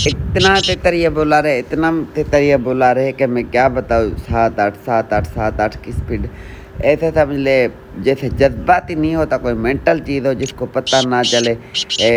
इतना तेतरिया बुला रहे, इतना तेतरिया बुला रहे कि मैं क्या बताऊँ। 7-8 7-8 7-8 की स्पीड, ऐसे समझ ले जैसे जज्बाती नहीं होता, कोई मेंटल चीज़ हो जिसको पता ना चले,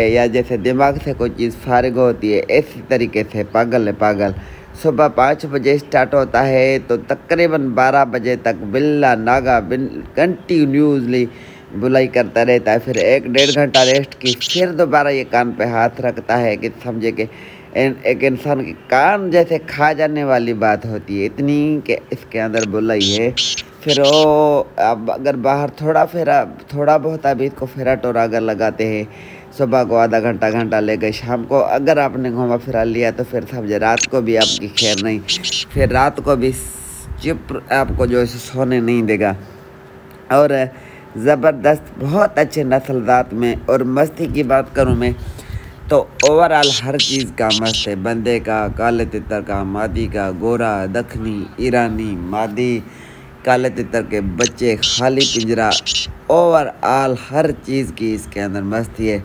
या जैसे दिमाग से कोई चीज़ फारिग होती है, इसी तरीके से पागल है पागल। सुबह 5 बजे स्टार्ट होता है तो तकरीबन 12 बजे तक बिल्ला नागा बिन कंटिन्यूसली बुलाई करता रहता है। फिर 1-1.5 घंटा रेस्ट की, फिर दोबारा ये कान पे हाथ रखता है कि समझे कि एक इंसान के कान जैसे खा जाने वाली बात होती है, इतनी कि इसके अंदर बुलाई है। फिर वो अब अगर बाहर थोड़ा बहुत अभी इसको फेरा टोरा अगर लगाते हैं, सुबह को आधा घंटा घंटा ले गए, शाम को अगर आपने घुमा फिरा लिया तो फिर समझे रात को भी आपकी खैर नहीं, फिर रात को भी चुप आपको जो है सोने नहीं देगा। और ज़बरदस्त बहुत अच्छे नस्लजात में और मस्ती की बात करूँ मैं तो ओवरऑल हर चीज़ का मस्त है। बंदे का, काले तितर का, मादी का, गोरा, दखनी, ईरानी, मादी, काले तितर के बच्चे, खाली पिंजरा, ओवरऑल हर चीज़ की इसके अंदर मस्ती है।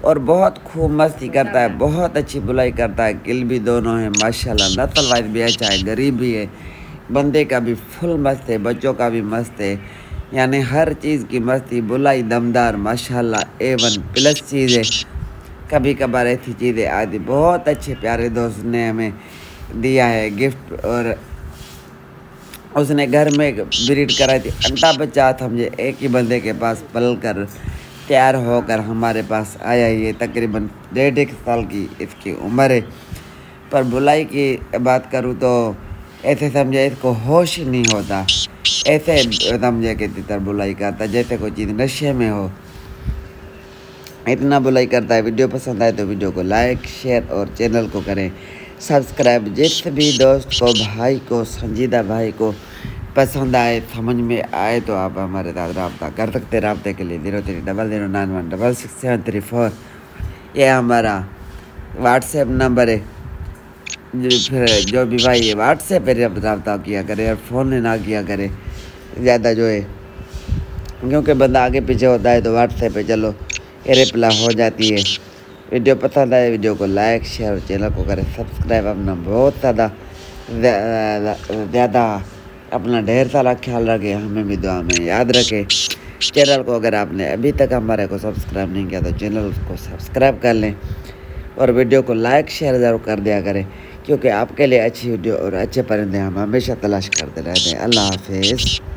और बहुत खूब मस्ती करता है, बहुत अच्छी बुलाई करता है। किल भी दोनों है माशाल्लाह, नस्ल वाइज भी अच्छा है, गरीब भी है। बंदे का भी फुल मस्त है, बच्चों का भी मस्त है, यानी हर चीज़ की मस्ती, बुलाई दमदार माशाल्लाह A1 प्लस चीज़ है। कभी कभार ऐसी चीज़ें आदि बहुत अच्छे प्यारे दोस्त ने हमें दिया है गिफ्ट। और उसने घर में ब्रीड कराई थी, अंडा बच्चा समझे एक ही बंदे के पास पल कर तैयार होकर हमारे पास आया। ये तकरीबन 1.5 साल की इसकी उम्र है। पर बुलाई की बात करूँ तो ऐसे समझे इसको होश ही नहीं होता, ऐसे समझे कि तितर बुलाई करता जैसे कोई चीज़ नशे में हो, इतना बुलाई करता है। वीडियो पसंद आए तो वीडियो को लाइक शेयर और चैनल को करें सब्सक्राइब। जिस भी दोस्त को, भाई को, संजीदा भाई को पसंद आए, समझ में आए तो आप हमारे साथ रब्ता कर सकते। रब्ते के लिए 0300916674 ये हमारा व्हाट्सएप नंबर है। फिर जो भी भाई ये व्हाट्सएप पर रब्ता किया करे और फ़ोन ना किया करे ज़्यादा जो है, क्योंकि बंदा आगे पीछे होता है तो व्हाट्सएप पे चलो ये रिप्लाई हो जाती है। वीडियो पसंद आए वीडियो को लाइक शेयर और चैनल को करें सब्सक्राइब। अपना बहुत ज़्यादा अपना ढेर सारा ख्याल रखें, हमें भी दुआ में याद रखें। चैनल को अगर आपने अभी तक हमारे को सब्सक्राइब नहीं किया तो चैनल को सब्सक्राइब कर लें और वीडियो को लाइक शेयर ज़रूर कर दिया करें, क्योंकि आपके लिए अच्छी वीडियो और अच्छे परिंदे हम हमेशा तलाश करते रहते हैं। अल्लाह हाफिज़।